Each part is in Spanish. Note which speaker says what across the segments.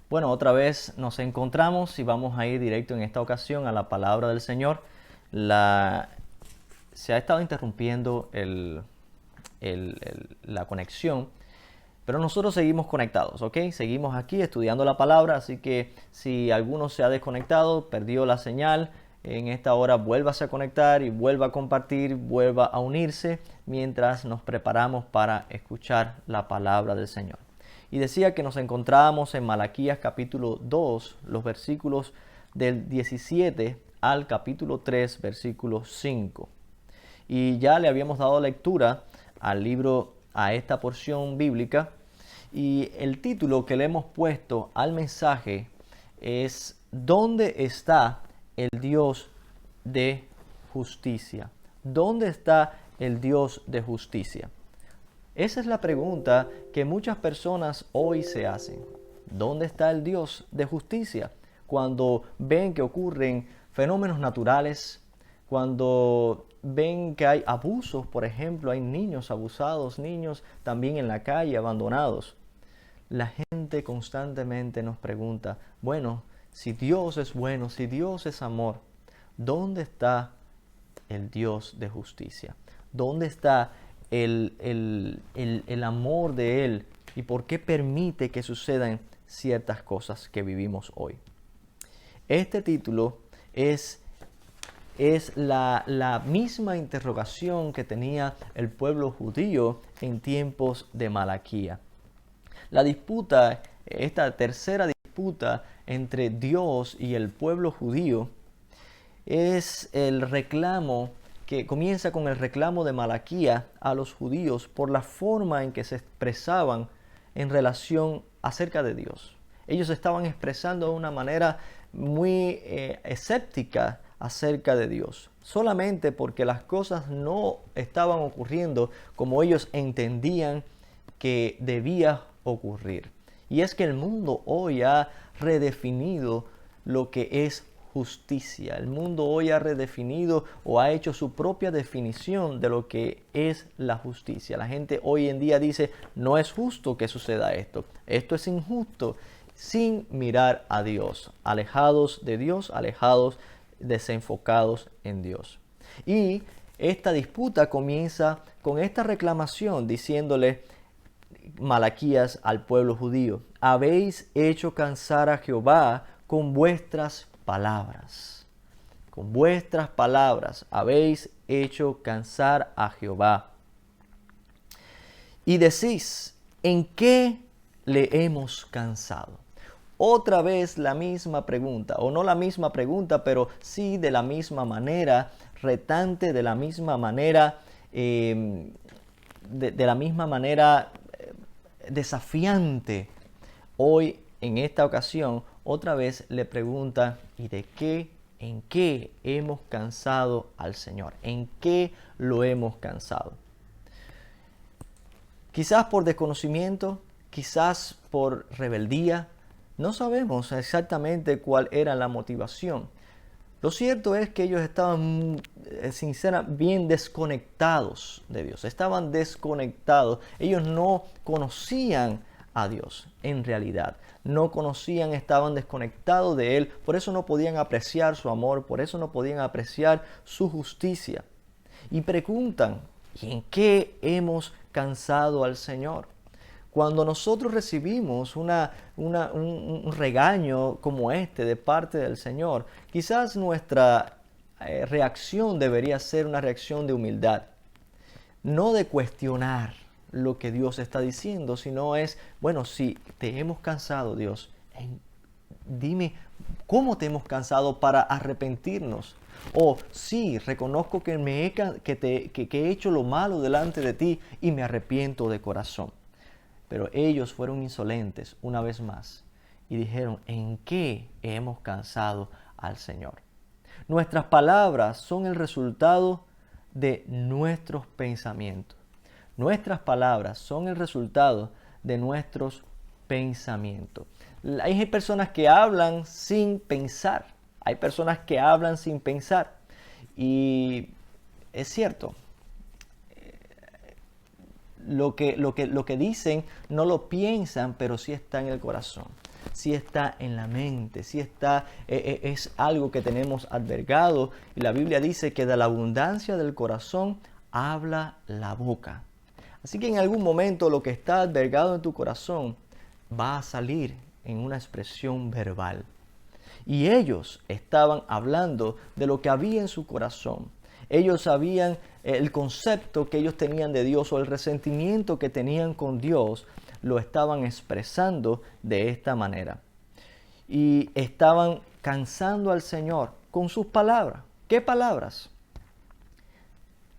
Speaker 1: Bueno, otra vez nos encontramos y vamos a ir directo en esta ocasión a la palabra del Señor. Se ha estado interrumpiendo la conexión, pero nosotros seguimos conectados, ¿ok? Seguimos aquí estudiando la palabra, así que si alguno se ha desconectado, perdió la señal, en esta hora vuélvase a conectar y vuelva a compartir, vuelva a unirse mientras nos preparamos para escuchar la palabra del Señor. Y decía que nos encontrábamos en Malaquías capítulo 2, los versículos del 17 al capítulo 3, versículo 5. Y ya le habíamos dado lectura al libro, a esta porción bíblica, y el título que le hemos puesto al mensaje es ¿dónde está el Dios de justicia? ¿Dónde está el Dios de justicia? Esa es la pregunta que muchas personas hoy se hacen. ¿Dónde está el Dios de justicia? Cuando ven que ocurren fenómenos naturales, cuando ven que hay abusos, por ejemplo, hay niños abusados, niños también en la calle abandonados. La gente constantemente nos pregunta, bueno, si Dios es bueno, si Dios es amor, ¿dónde está el Dios de justicia? ¿Dónde está el amor de Él? ¿Y por qué permite que sucedan ciertas cosas que vivimos hoy? Este título es la misma interrogación que tenía el pueblo judío en tiempos de Malaquía. La disputa, esta tercera disputa entre Dios y el pueblo judío, es el reclamo que comienza con el reclamo de Malaquía a los judíos por la forma en que se expresaban en relación acerca de Dios. Ellos estaban expresando de una manera muy escéptica acerca de Dios, solamente porque las cosas no estaban ocurriendo como ellos entendían que debía ocurrir. Y es que el mundo hoy ha redefinido lo que es justicia. El mundo hoy ha redefinido o ha hecho su propia definición de lo que es la justicia. La gente hoy en día dice, no es justo que suceda esto. Esto es injusto, sin mirar a Dios. Alejados de Dios, alejados, desenfocados en Dios. Y esta disputa comienza con esta reclamación diciéndole Malaquías al pueblo judío: habéis hecho cansar a Jehová con vuestras palabras. Con vuestras palabras habéis hecho cansar a Jehová. Y decís, ¿en qué le hemos cansado? Otra vez la misma pregunta, o no la misma pregunta, pero sí de la misma manera, retante, de la misma manera, de la misma manera desafiante. Hoy, en esta ocasión, otra vez le pregunta, ¿y de qué, en qué hemos cansado al Señor? ¿En qué lo hemos cansado? Quizás por desconocimiento, quizás por rebeldía, no sabemos exactamente cuál era la motivación. Lo cierto es que ellos estaban, sinceramente, bien desconectados de Dios. Estaban desconectados. Ellos no conocían a Dios en realidad. No conocían, estaban desconectados de Él. Por eso no podían apreciar su amor. Por eso no podían apreciar su justicia. Y preguntan, ¿y en qué hemos cansado al Señor? Cuando nosotros recibimos un regaño como este de parte del Señor, quizás nuestra reacción debería ser una reacción de humildad, no de cuestionar lo que Dios está diciendo, sino es, bueno, si te hemos cansado, Dios, dime cómo te hemos cansado para arrepentirnos. O sí, reconozco que he hecho lo malo delante de ti y me arrepiento de corazón. Pero ellos fueron insolentes una vez más y dijeron, ¿en qué hemos cansado al Señor? Nuestras palabras son el resultado de nuestros pensamientos. Nuestras palabras son el resultado de nuestros pensamientos. Hay personas que hablan sin pensar. Hay personas que hablan sin pensar. Y es cierto, lo que dicen no lo piensan, pero sí está en el corazón. sí está en la mente, sí está, es algo que tenemos albergado. Y la Biblia dice que de la abundancia del corazón habla la boca. Así que en algún momento lo que está albergado en tu corazón va a salir en una expresión verbal. Y ellos estaban hablando de lo que había en su corazón. Ellos sabían el concepto que ellos tenían de Dios o el resentimiento que tenían con Dios, lo estaban expresando de esta manera. Y estaban cansando al Señor con sus palabras. ¿Qué palabras?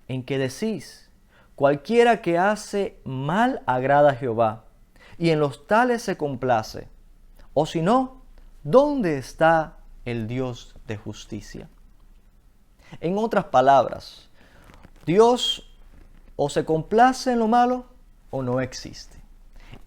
Speaker 1: En que decís, cualquiera que hace mal agrada a Jehová, y en los tales se complace. O si no, ¿dónde está el Dios de justicia? En otras palabras, Dios o se complace en lo malo o no existe.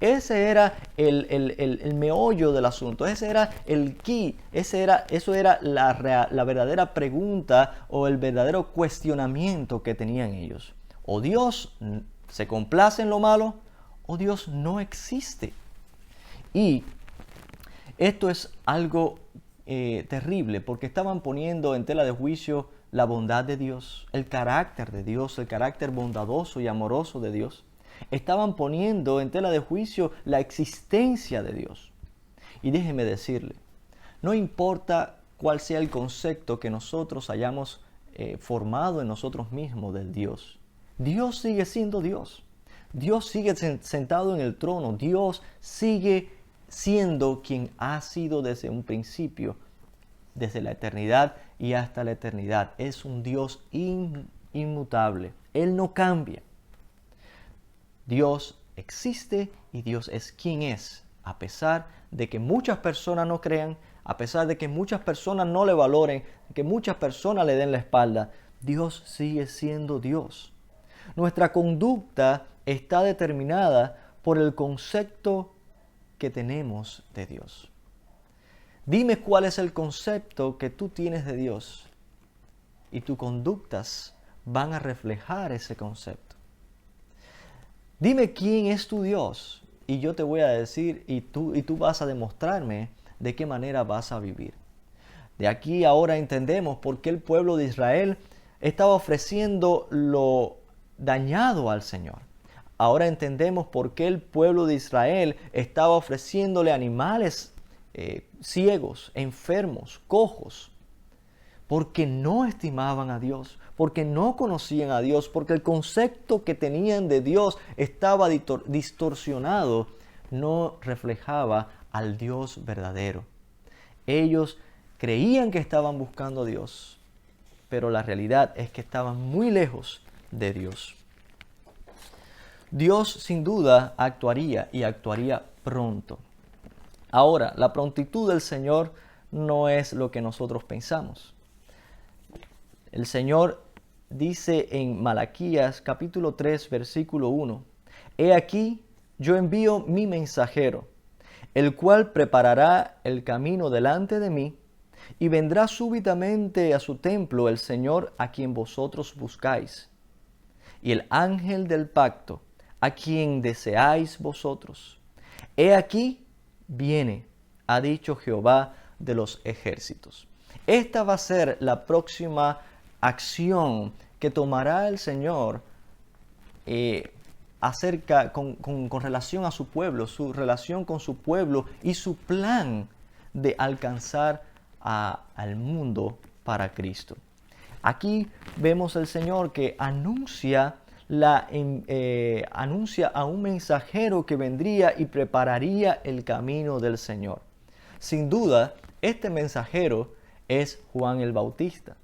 Speaker 1: Ese era el meollo del asunto, ese era el key, eso era la verdadera pregunta o el verdadero cuestionamiento que tenían ellos. O Dios se complace en lo malo o Dios no existe. Y esto es algo terrible porque estaban poniendo en tela de juicio la bondad de Dios, el carácter de Dios, el carácter bondadoso y amoroso de Dios. Estaban poniendo en tela de juicio la existencia de Dios. Y déjeme decirle, no importa cuál sea el concepto que nosotros hayamos formado en nosotros mismos del Dios, Dios sigue siendo Dios. Dios sigue sentado en el trono. Dios sigue siendo quien ha sido desde un principio, desde la eternidad y hasta la eternidad. Es un Dios inmutable. Él no cambia. Dios existe y Dios es quien es, a pesar de que muchas personas no crean, a pesar de que muchas personas no le valoren, que muchas personas le den la espalda. Dios sigue siendo Dios. Nuestra conducta está determinada por el concepto que tenemos de Dios. Dime cuál es el concepto que tú tienes de Dios y tus conductas van a reflejar ese concepto. Dime quién es tu Dios y yo te voy a decir y tú vas a demostrarme de qué manera vas a vivir. De aquí ahora entendemos por qué el pueblo de Israel estaba ofreciendo lo dañado al Señor. Ahora entendemos por qué el pueblo de Israel estaba ofreciéndole animales ciegos, enfermos, cojos, porque no estimaban a Dios, porque no conocían a Dios, porque el concepto que tenían de Dios estaba distorsionado, no reflejaba al Dios verdadero. Ellos creían que estaban buscando a Dios, pero la realidad es que estaban muy lejos de Dios. Dios sin duda actuaría y actuaría pronto. Ahora, la prontitud del Señor no es lo que nosotros pensamos. El Señor dice en Malaquías capítulo 3 versículo 1, He aquí, yo envío mi mensajero, el cual preparará el camino delante de mí, y vendrá súbitamente a su templo el Señor a quien vosotros buscáis, y el ángel del pacto, a quien deseáis vosotros. He aquí, viene, ha dicho Jehová de los ejércitos. Esta va a ser la próxima acción que tomará el Señor con relación a su pueblo, su relación con su pueblo y su plan de alcanzar al mundo para Cristo. Aquí vemos al Señor que anuncia a un mensajero que vendría y prepararía el camino del Señor. Sin duda, este mensajero es Juan el Bautista.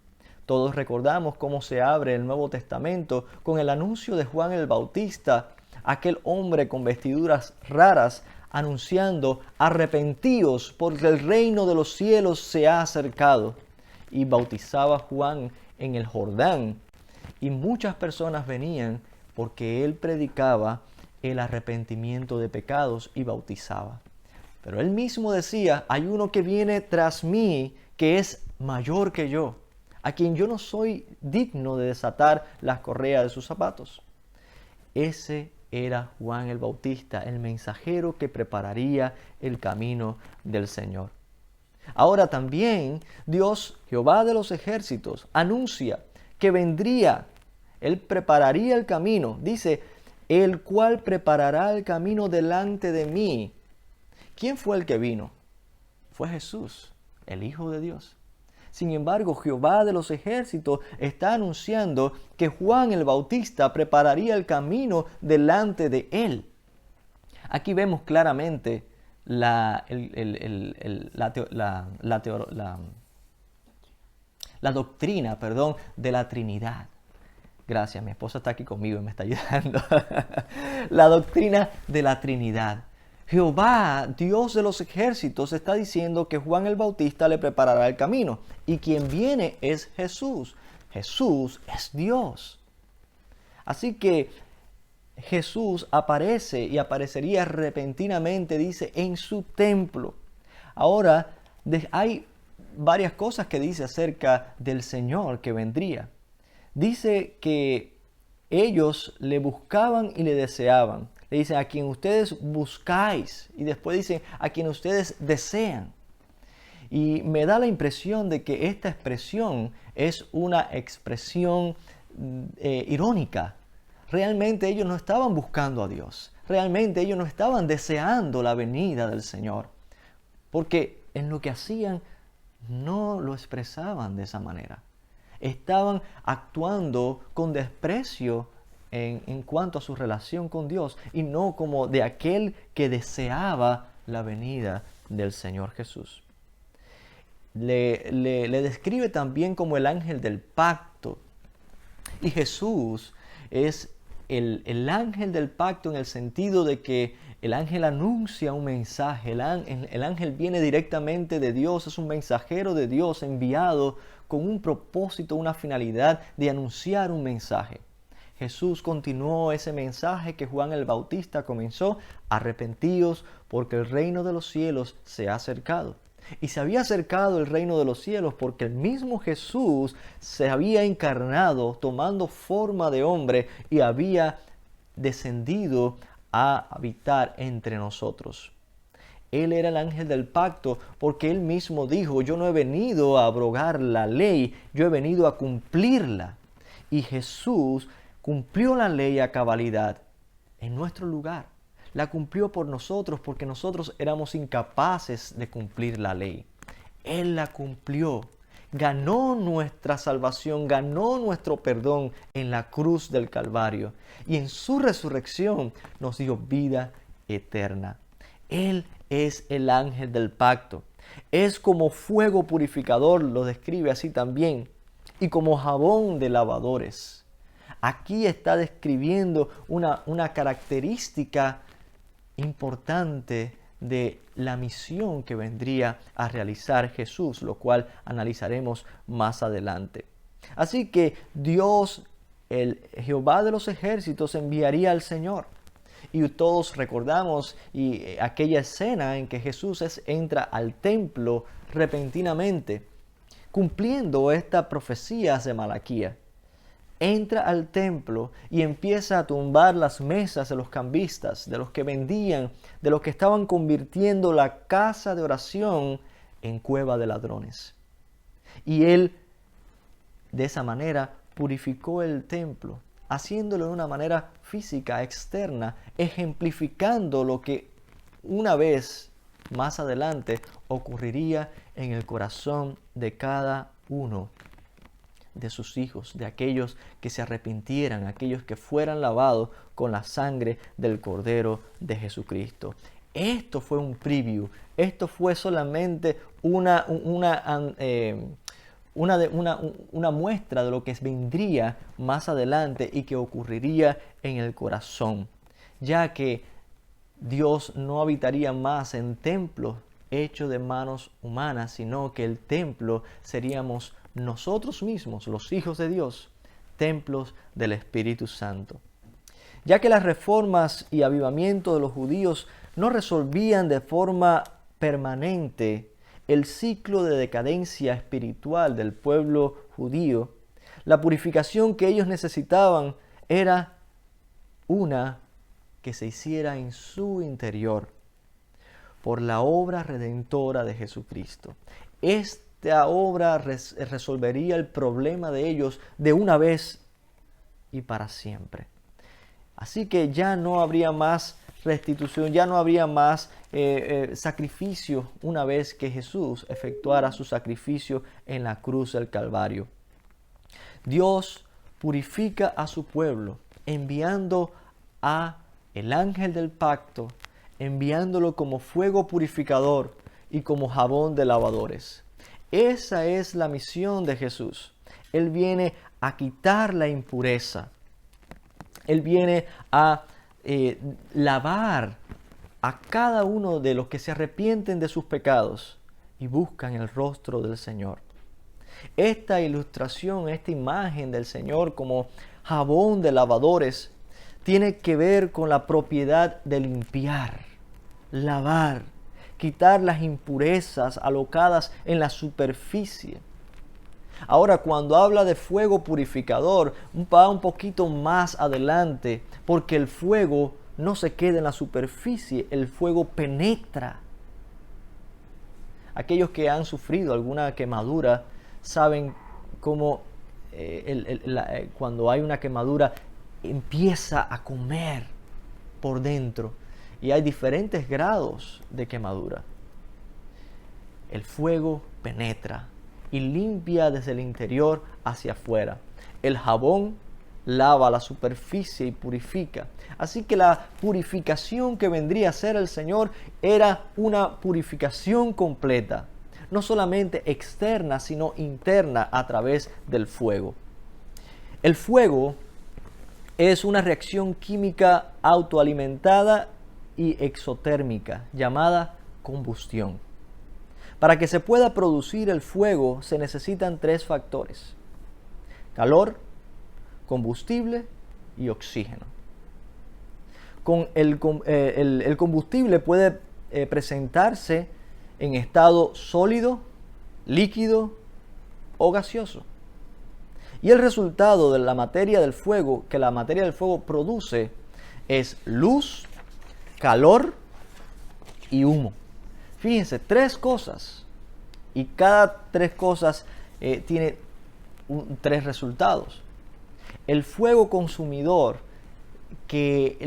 Speaker 1: Todos recordamos cómo se abre el Nuevo Testamento con el anuncio de Juan el Bautista, aquel hombre con vestiduras raras, anunciando: arrepentíos, porque el reino de los cielos se ha acercado. Y bautizaba Juan en el Jordán. Y muchas personas venían porque él predicaba el arrepentimiento de pecados y bautizaba. Pero él mismo decía: hay uno que viene tras mí que es mayor que yo, a quien yo no soy digno de desatar las correas de sus zapatos. Ese era Juan el Bautista, el mensajero que prepararía el camino del Señor. Ahora también Dios, Jehová de los ejércitos, anuncia que vendría, Él prepararía el camino. Dice, el cual preparará el camino delante de mí. ¿Quién fue el que vino? Fue Jesús, el Hijo de Dios. Sin embargo, Jehová de los ejércitos está anunciando que Juan el Bautista prepararía el camino delante de él. Aquí vemos claramente la doctrina, de la Trinidad. Gracias, mi esposa está aquí conmigo y me está ayudando. La doctrina de la Trinidad. Jehová, Dios de los ejércitos, está diciendo que Juan el Bautista le preparará el camino. Y quien viene es Jesús. Jesús es Dios. Así que Jesús aparece y aparecería repentinamente, dice, en su templo. Ahora, hay varias cosas que dice acerca del Señor que vendría. Dice que ellos le buscaban y le deseaban. Le dicen, a quien ustedes buscáis. Y después dicen, a quien ustedes desean. Y me da la impresión de que esta expresión es una expresión irónica. Realmente ellos no estaban buscando a Dios. Realmente ellos no estaban deseando la venida del Señor. Porque en lo que hacían no lo expresaban de esa manera. Estaban actuando con desprecio en cuanto a su relación con Dios y no como de aquel que deseaba la venida del Señor Jesús. Le describe también como el ángel del pacto. Y Jesús es el ángel del pacto en el sentido de que el ángel anuncia un mensaje. El ángel viene directamente de Dios, es un mensajero de Dios enviado con un propósito, una finalidad de anunciar un mensaje. Jesús continuó ese mensaje que Juan el Bautista comenzó: arrepentíos porque el reino de los cielos se ha acercado. Y se había acercado el reino de los cielos porque el mismo Jesús se había encarnado tomando forma de hombre y había descendido a habitar entre nosotros. Él era el ángel del pacto porque él mismo dijo: yo no he venido a abrogar la ley, yo he venido a cumplirla. Y Jesús cumplió la ley a cabalidad en nuestro lugar. La cumplió por nosotros porque nosotros éramos incapaces de cumplir la ley. Él la cumplió. Ganó nuestra salvación, ganó nuestro perdón en la cruz del Calvario. Y en su resurrección nos dio vida eterna. Él es el ángel del pacto. Es como fuego purificador, lo describe así también, y como jabón de lavadores. Aquí está describiendo una característica importante de la misión que vendría a realizar Jesús, lo cual analizaremos más adelante. Así que Dios, el Jehová de los ejércitos, enviaría al Señor. Y todos recordamos aquella escena en que Jesús entra al templo repentinamente, cumpliendo esta profecía de Malaquías. Entra al templo y empieza a tumbar las mesas de los cambistas, de los que vendían, de los que estaban convirtiendo la casa de oración en cueva de ladrones. Y él, de esa manera, purificó el templo, haciéndolo de una manera física, externa, ejemplificando lo que una vez más adelante ocurriría en el corazón de cada uno de sus hijos, de aquellos que se arrepintieran, aquellos que fueran lavados con la sangre del Cordero de Jesucristo. Esto fue un preview, esto fue solamente una muestra de lo que vendría más adelante y que ocurriría en el corazón, ya que Dios no habitaría más en templos hechos de manos humanas, sino que el templo seríamos nosotros mismos, los hijos de Dios, templos del Espíritu Santo. Ya que las reformas y avivamientos de los judíos no resolvían de forma permanente el ciclo de decadencia espiritual del pueblo judío, la purificación que ellos necesitaban era una que se hiciera en su interior por la obra redentora de Jesucristo. Esta obra resolvería el problema de ellos de una vez y para siempre. Así que ya no habría más restitución, ya no habría más sacrificio una vez que Jesús efectuara su sacrificio en la cruz del Calvario. Dios purifica a su pueblo enviando a el ángel del pacto, enviándolo como fuego purificador y como jabón de lavadores. Esa es la misión de Jesús. Él viene a quitar la impureza. Él viene a lavar a cada uno de los que se arrepienten de sus pecados y buscan el rostro del Señor. Esta ilustración, esta imagen del Señor como jabón de lavadores, tiene que ver con la propiedad de limpiar, lavar, quitar las impurezas alocadas en la superficie. Ahora, cuando habla de fuego purificador, va un poquito más adelante, porque el fuego no se queda en la superficie, el fuego penetra. Aquellos que han sufrido alguna quemadura saben cómo cuando hay una quemadura empieza a comer por dentro y hay diferentes grados de quemadura. El fuego penetra y limpia desde el interior hacia afuera. El jabón lava la superficie y purifica. Así que la purificación que vendría a ser el Señor era una purificación completa, no solamente externa, sino interna a través del fuego. El fuego es una reacción química autoalimentada y exotérmica llamada combustión. Para que se pueda producir el fuego se necesitan 3 factores: calor, combustible y oxígeno. El combustible puede presentarse en estado sólido, líquido o gaseoso. Y el resultado de la materia del fuego, que la materia del fuego produce, es luz, calor y humo. Fíjense, 3 cosas. Y cada 3 cosas tiene 3 resultados. El fuego consumidor, que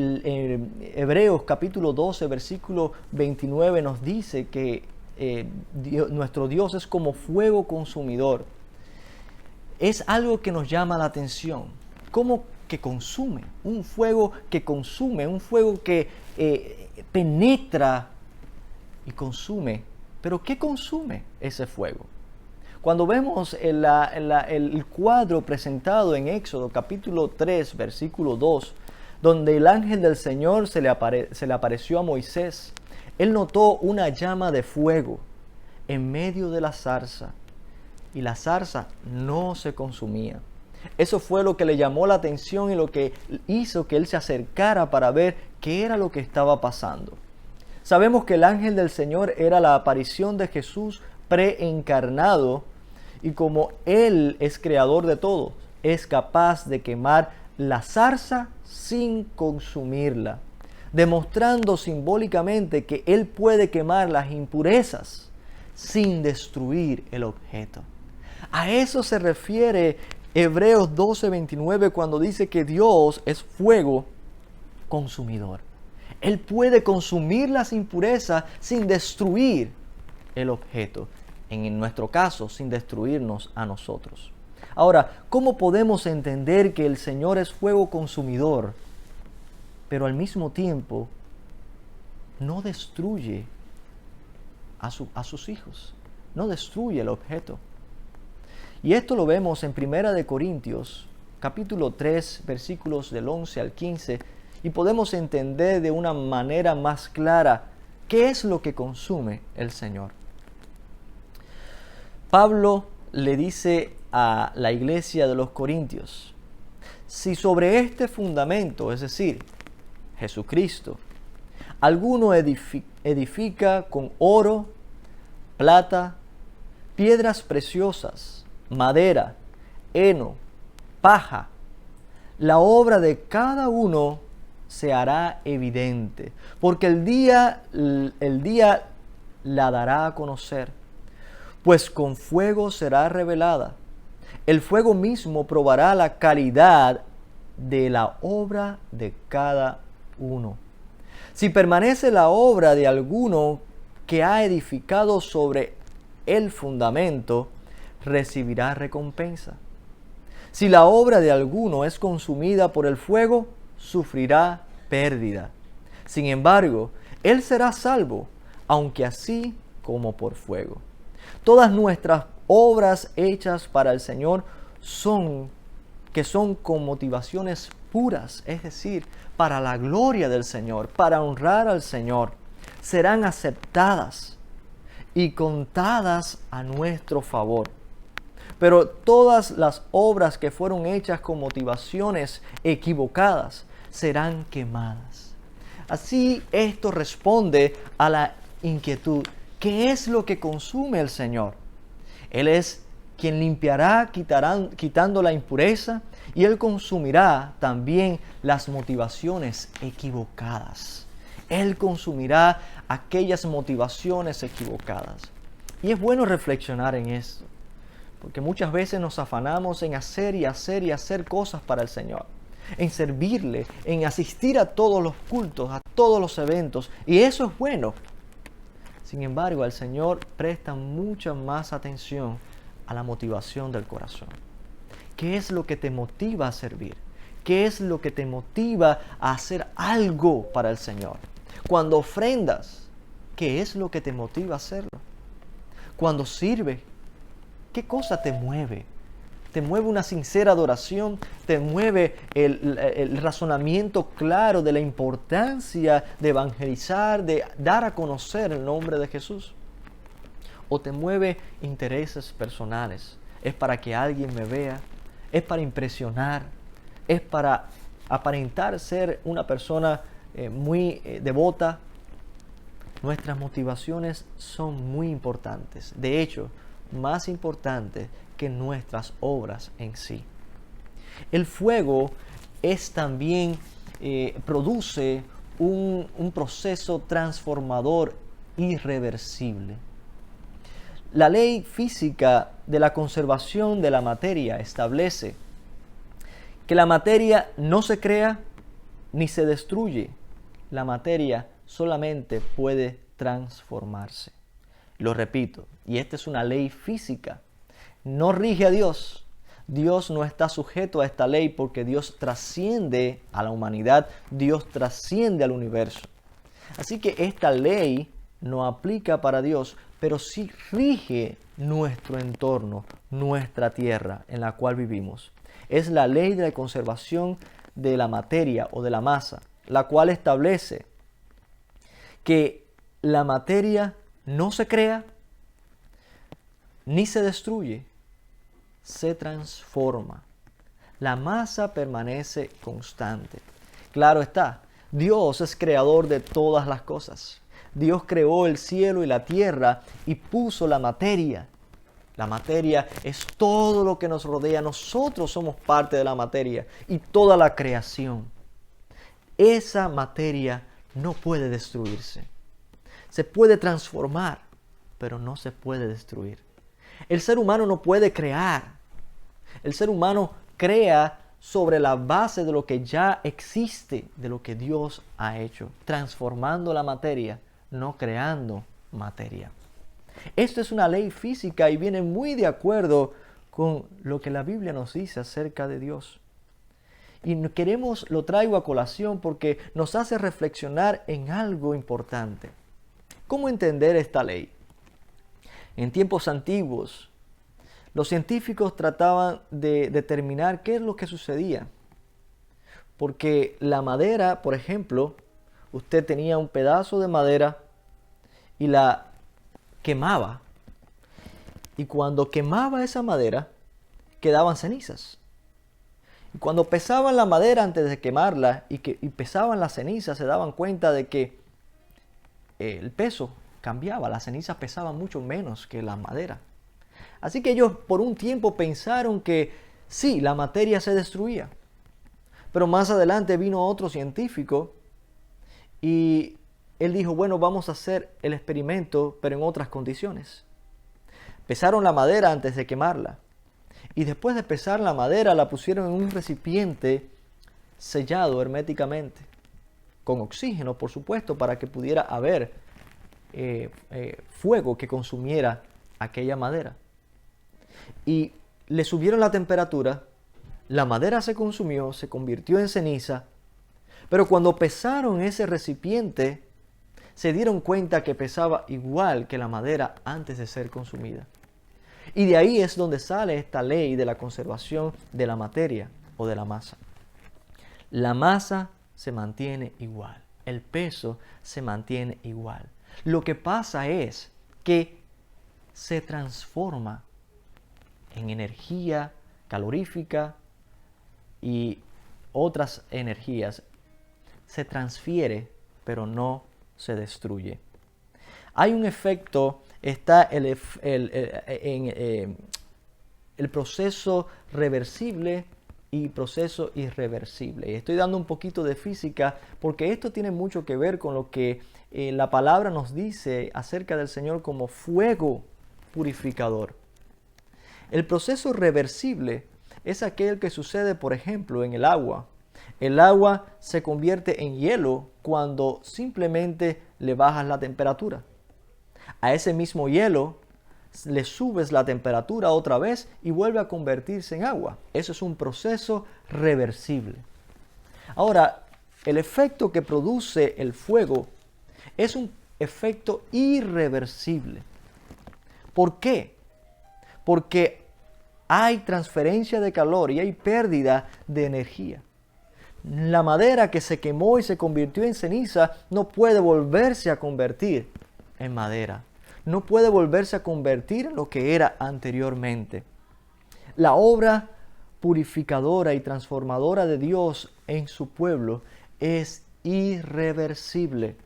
Speaker 1: Hebreos capítulo 12, versículo 29 nos dice que nuestro Dios es como fuego consumidor. Es algo que nos llama la atención. ¿Cómo que consume? Un fuego que consume, un fuego que penetra y consume. ¿Pero qué consume ese fuego? Cuando vemos el cuadro presentado en Éxodo capítulo 3, versículo 2, donde el ángel del Señor se le apareció a Moisés, él notó una llama de fuego en medio de la zarza, y la zarza no se consumía. Eso fue lo que le llamó la atención y lo que hizo que él se acercara para ver qué era lo que estaba pasando. Sabemos que el ángel del Señor era la aparición de Jesús preencarnado, y como Él es creador de todo, es capaz de quemar la zarza sin consumirla, demostrando simbólicamente que Él puede quemar las impurezas sin destruir el objeto. A eso se refiere Hebreos 12:29 cuando dice que Dios es fuego consumidor. Él puede consumir las impurezas sin destruir el objeto. En nuestro caso, sin destruirnos a nosotros. Ahora, ¿cómo podemos entender que el Señor es fuego consumidor, pero al mismo tiempo no destruye a sus hijos? No destruye el objeto. Y esto lo vemos en 1 Corintios, capítulo 3, versículos del 11 al 15, y podemos entender de una manera más clara qué es lo que consume el Señor. Pablo le dice a la iglesia de los Corintios: si sobre este fundamento, es decir, Jesucristo, alguno edifica con oro, plata, piedras preciosas, madera, heno, paja, la obra de cada uno se hará evidente, porque el día la dará a conocer, pues con fuego será revelada. El fuego mismo probará la calidad de la obra de cada uno. Si permanece la obra de alguno que ha edificado sobre el fundamento, recibirá recompensa. Si la obra de alguno es consumida por el fuego, sufrirá pérdida. Sin embargo, él será salvo, aunque así como por fuego. Todas nuestras obras hechas para el Señor son con motivaciones puras, es decir, para la gloria del Señor, para honrar al Señor, serán aceptadas y contadas a nuestro favor. Pero todas las obras que fueron hechas con motivaciones equivocadas serán quemadas. Así esto responde a la inquietud: ¿qué es lo que consume el Señor? Él es quien limpiará quitando la impureza, y Él consumirá también las motivaciones equivocadas. Él consumirá aquellas motivaciones equivocadas. Y es bueno reflexionar en esto, porque muchas veces nos afanamos en hacer y hacer y hacer cosas para el Señor, en servirle, en asistir a todos los cultos, a todos los eventos, y eso es bueno. Sin embargo, al Señor presta mucha más atención a la motivación del corazón. ¿Qué es lo que te motiva a servir? ¿Qué es lo que te motiva a hacer algo para el Señor? Cuando ofrendas, ¿qué es lo que te motiva a hacerlo? Cuando sirves, ¿qué cosa te mueve? ¿Te mueve una sincera adoración? ¿Te mueve el razonamiento claro de la importancia de evangelizar, de dar a conocer el nombre de Jesús? ¿O te mueve intereses personales? ¿Es para que alguien me vea? ¿Es para impresionar? ¿Es para aparentar ser una persona muy devota? Nuestras motivaciones son muy importantes. De hecho, más importantes que nuestras obras en sí. El fuego es también produce un proceso transformador irreversible. La ley física de la conservación de la materia establece que la materia no se crea ni se destruye. La materia solamente puede transformarse. Lo repito, y esta es una ley física. No rige a Dios. Dios no está sujeto a esta ley porque Dios trasciende a la humanidad, Dios trasciende al universo. Así que esta ley no aplica para Dios, pero sí rige nuestro entorno, nuestra tierra en la cual vivimos. Es la ley de la conservación de la materia o de la masa, la cual establece que la materia no se crea ni se destruye, se transforma. La masa permanece constante. Claro está, Dios es creador de todas las cosas. Dios creó el cielo y la tierra y puso la materia. La materia es todo lo que nos rodea. Nosotros somos parte de la materia y toda la creación. Esa materia no puede destruirse. Se puede transformar, pero no se puede destruir. El ser humano no puede crear. El ser humano crea sobre la base de lo que ya existe, de lo que Dios ha hecho, transformando la materia, no creando materia. Esto es una ley física y viene muy de acuerdo con lo que la Biblia nos dice acerca de Dios. Y lo traigo a colación porque nos hace reflexionar en algo importante. ¿Cómo entender esta ley? En tiempos antiguos, los científicos trataban de determinar qué es lo que sucedía. Porque la madera, por ejemplo, usted tenía un pedazo de madera y la quemaba. Y cuando quemaba esa madera, quedaban cenizas. Y cuando pesaban la madera antes de quemarla y pesaban las cenizas, se daban cuenta de que el peso cambiaba. Las cenizas pesaban mucho menos que la madera. Así que ellos por un tiempo pensaron que sí, la materia se destruía. Pero más adelante vino otro científico y él dijo, bueno, vamos a hacer el experimento, pero en otras condiciones. Pesaron la madera antes de quemarla. Y después de pesar la madera, la pusieron en un recipiente sellado herméticamente, con oxígeno, por supuesto, para que pudiera haber fuego que consumiera aquella madera. Y le subieron la temperatura, la madera se consumió, se convirtió en ceniza, pero cuando pesaron ese recipiente, se dieron cuenta que pesaba igual que la madera antes de ser consumida. Y de ahí es donde sale esta ley de la conservación de la materia o de la masa. La masa se mantiene igual, el peso se mantiene igual. Lo que pasa es que se transforma en energía calorífica y otras energías. Se transfiere, pero no se destruye. Hay un efecto, está el proceso reversible y proceso irreversible. Y estoy dando un poquito de física porque esto tiene mucho que ver con lo que la palabra nos dice acerca del Señor como fuego purificador. El proceso reversible es aquel que sucede, por ejemplo, en el agua. El agua se convierte en hielo cuando simplemente le bajas la temperatura. A ese mismo hielo le subes la temperatura otra vez y vuelve a convertirse en agua. Eso es un proceso reversible. Ahora, el efecto que produce el fuego es un efecto irreversible. ¿Por qué? Porque hay transferencia de calor y hay pérdida de energía. La madera que se quemó y se convirtió en ceniza no puede volverse a convertir en madera. No puede volverse a convertir en lo que era anteriormente. La obra purificadora y transformadora de Dios en su pueblo es irreversible.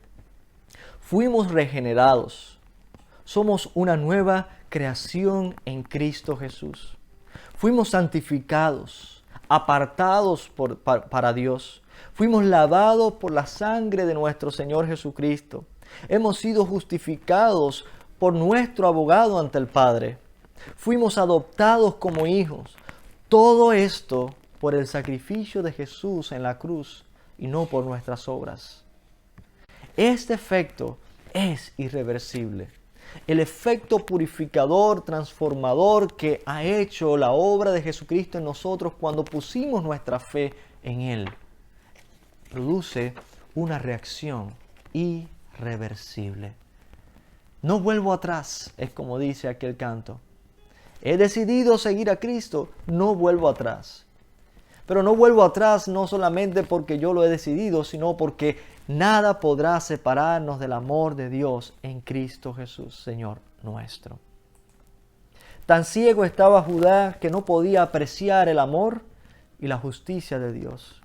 Speaker 1: Fuimos regenerados. Somos una nueva creación en Cristo Jesús. Fuimos santificados, apartados para Dios. Fuimos lavados por la sangre de nuestro Señor Jesucristo. Hemos sido justificados por nuestro abogado ante el Padre. Fuimos adoptados como hijos. Todo esto por el sacrificio de Jesús en la cruz y no por nuestras obras. Este efecto es irreversible. El efecto purificador, transformador que ha hecho la obra de Jesucristo en nosotros cuando pusimos nuestra fe en Él, produce una reacción irreversible. No vuelvo atrás, es como dice aquel canto. He decidido seguir a Cristo, no vuelvo atrás. Pero no vuelvo atrás no solamente porque yo lo he decidido, sino porque nada podrá separarnos del amor de Dios en Cristo Jesús, Señor nuestro. Tan ciego estaba Judá que no podía apreciar el amor y la justicia de Dios.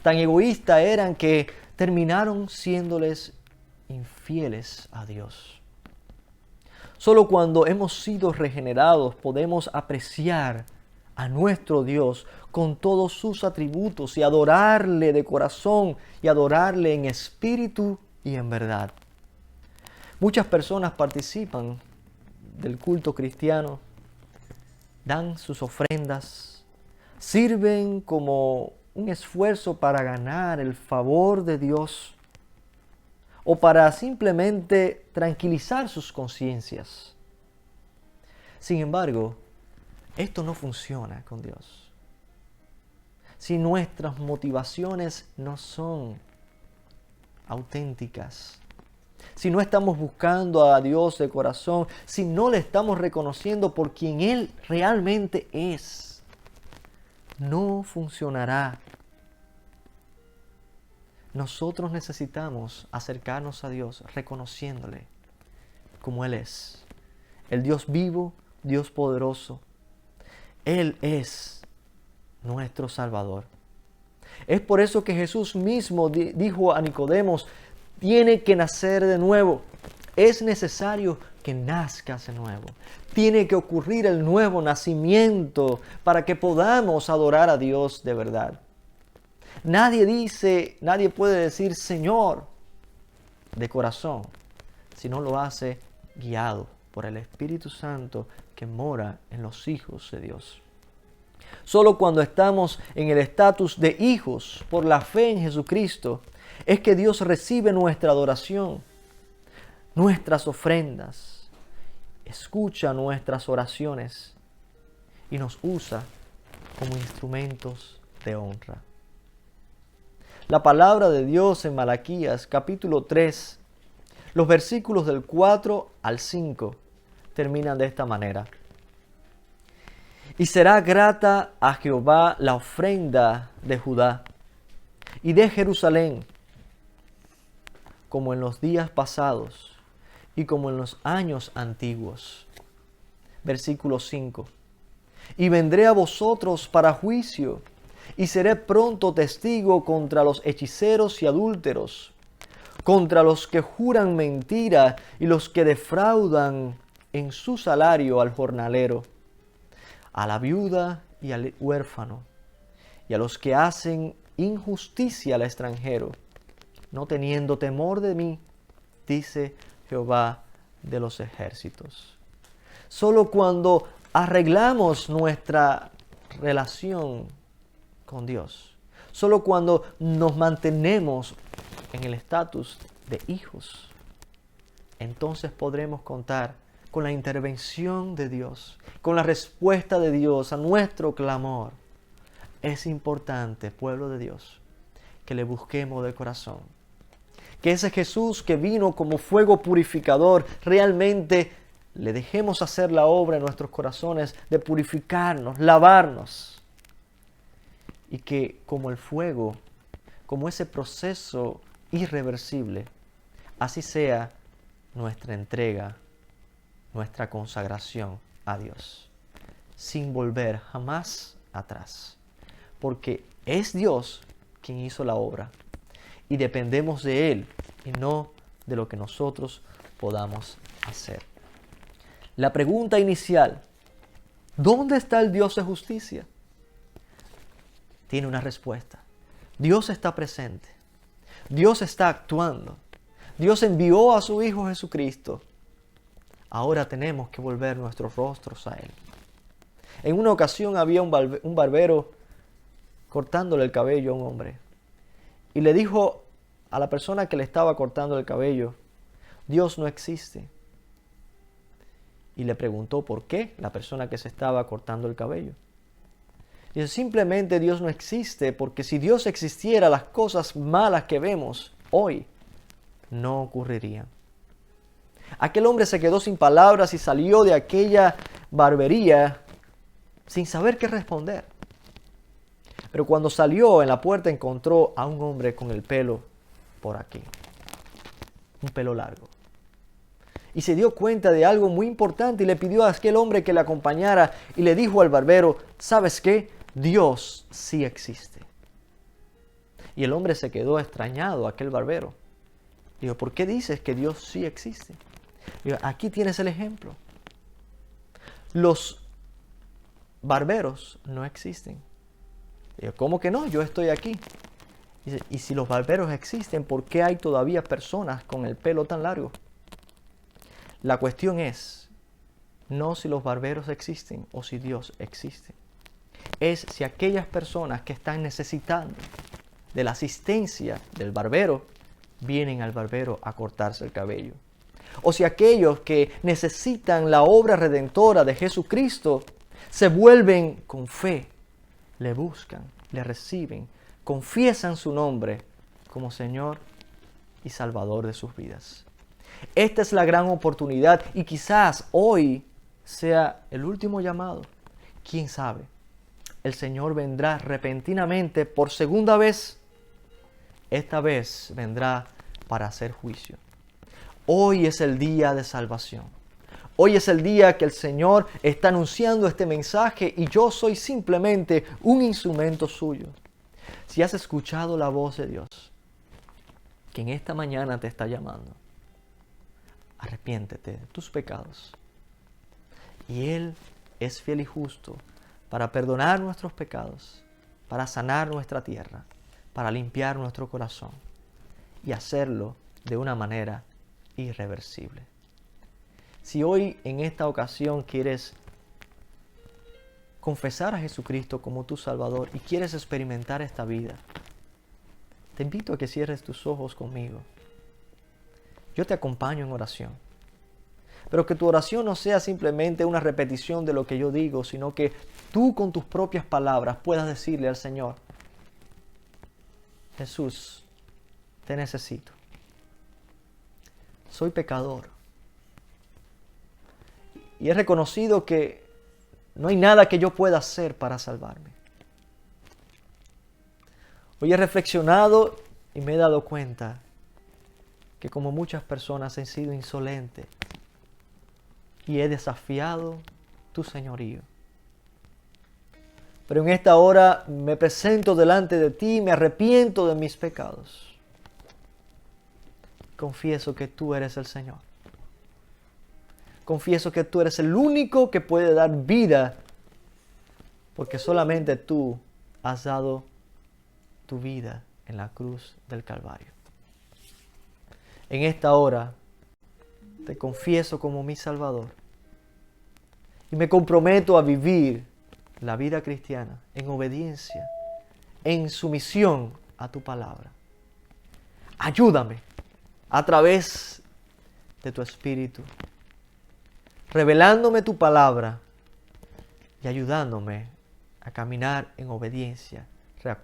Speaker 1: Tan egoístas eran que terminaron siéndoles infieles a Dios. Solo cuando hemos sido regenerados podemos apreciar a nuestro Dios con todos sus atributos y adorarle de corazón y adorarle en espíritu y en verdad. Muchas personas participan del culto cristiano, dan sus ofrendas, sirven como un esfuerzo para ganar el favor de Dios o para simplemente tranquilizar sus conciencias. Sin embargo, esto no funciona con Dios. Si nuestras motivaciones no son auténticas, si no estamos buscando a Dios de corazón, si no le estamos reconociendo por quien Él realmente es, no funcionará. Nosotros necesitamos acercarnos a Dios reconociéndole como Él es. El Dios vivo, Dios poderoso. Él es nuestro Salvador. Es por eso que Jesús mismo dijo a Nicodemos, tiene que nacer de nuevo. Es necesario que nazcas de nuevo. Tiene que ocurrir el nuevo nacimiento para que podamos adorar a Dios de verdad. Nadie puede decir Señor de corazón si no lo hace guiado por el Espíritu Santo que mora en los hijos de Dios. Solo cuando estamos en el estatus de hijos por la fe en Jesucristo es que Dios recibe nuestra adoración, nuestras ofrendas, escucha nuestras oraciones y nos usa como instrumentos de honra. La palabra de Dios en Malaquías capítulo 3, los versículos del 4 al 5 terminan de esta manera. Y será grata a Jehová la ofrenda de Judá y de Jerusalén, como en los días pasados y como en los años antiguos. Versículo 5. Y vendré a vosotros para juicio, y seré pronto testigo contra los hechiceros y adúlteros, contra los que juran mentira y los que defraudan en su salario al jornalero, a la viuda y al huérfano, y a los que hacen injusticia al extranjero, no teniendo temor de mí, dice Jehová de los ejércitos. Solo cuando arreglamos nuestra relación con Dios, solo cuando nos mantenemos en el estatus de hijos, entonces podremos contar con la intervención de Dios, con la respuesta de Dios a nuestro clamor. Es importante, pueblo de Dios, que le busquemos de corazón. Que ese Jesús que vino como fuego purificador, realmente le dejemos hacer la obra en nuestros corazones de purificarnos, lavarnos. Y que como el fuego, como ese proceso irreversible, así sea nuestra entrega, nuestra consagración a Dios, sin volver jamás atrás. Porque es Dios quien hizo la obra y dependemos de Él y no de lo que nosotros podamos hacer. La pregunta inicial, ¿dónde está el Dios de justicia? Tiene una respuesta. Dios está presente. Dios está actuando. Dios envió a su Hijo Jesucristo. Ahora tenemos que volver nuestros rostros a Él. En una ocasión había un barbero cortándole el cabello a un hombre. Y le dijo a la persona que le estaba cortando el cabello, Dios no existe. Y le preguntó por qué la persona que se estaba cortando el cabello. Dice, simplemente Dios no existe porque si Dios existiera, las cosas malas que vemos hoy no ocurrirían. Aquel hombre se quedó sin palabras y salió de aquella barbería sin saber qué responder. Pero cuando salió en la puerta encontró a un hombre con el pelo por aquí, un pelo largo. Y se dio cuenta de algo muy importante y le pidió a aquel hombre que le acompañara y le dijo al barbero, ¿sabes qué? Dios sí existe. Y el hombre se quedó extrañado, aquel barbero. Dijo, ¿por qué dices que Dios sí existe? Digo, aquí tienes el ejemplo. Los barberos no existen. Digo, ¿cómo que no? Yo estoy aquí. Dice, y si los barberos existen, ¿por qué hay todavía personas con el pelo tan largo? La cuestión es, no si los barberos existen o si Dios existe. Es si aquellas personas que están necesitando de la asistencia del barbero, vienen al barbero a cortarse el cabello. O si aquellos que necesitan la obra redentora de Jesucristo se vuelven con fe, le buscan, le reciben, confiesan su nombre como Señor y Salvador de sus vidas. Esta es la gran oportunidad y quizás hoy sea el último llamado. ¿Quién sabe? El Señor vendrá repentinamente por segunda vez. Esta vez vendrá para hacer juicio. Hoy es el día de salvación. Hoy es el día que el Señor está anunciando este mensaje y yo soy simplemente un instrumento suyo. Si has escuchado la voz de Dios, que en esta mañana te está llamando, arrepiéntete de tus pecados. Y Él es fiel y justo para perdonar nuestros pecados, para sanar nuestra tierra, para limpiar nuestro corazón y hacerlo de una manera irreversible. Si hoy en esta ocasión quieres confesar a Jesucristo como tu Salvador y quieres experimentar esta vida, te invito a que cierres tus ojos conmigo. Yo te acompaño en oración. Pero que tu oración no sea simplemente una repetición de lo que yo digo, sino que tú con tus propias palabras puedas decirle al Señor: Jesús, te necesito. Soy pecador. Y he reconocido que no hay nada que yo pueda hacer para salvarme. Hoy he reflexionado y me he dado cuenta que como muchas personas he sido insolente y he desafiado tu señorío. Pero en esta hora me presento delante de ti y me arrepiento de mis pecados. Confieso que tú eres el Señor. Confieso que tú eres el único que puede dar vida, porque solamente tú has dado tu vida en la cruz del Calvario. En esta hora te confieso como mi Salvador y me comprometo a vivir la vida cristiana en obediencia, en sumisión a tu palabra. Ayúdame a través de tu Espíritu, revelándome tu palabra y ayudándome a caminar en obediencia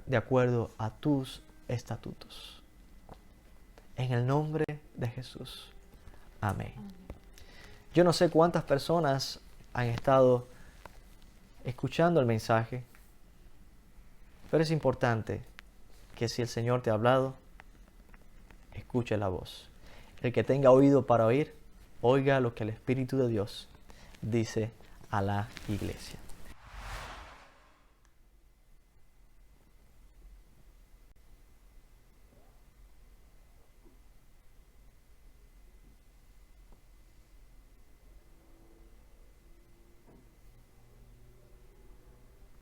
Speaker 1: de acuerdo a tus estatutos. En el nombre de Jesús. Amén. Yo no sé cuántas personas han estado escuchando el mensaje, pero es importante que si el Señor te ha hablado, escuche la voz. El que tenga oído para oír, oiga lo que el Espíritu de Dios dice a la iglesia.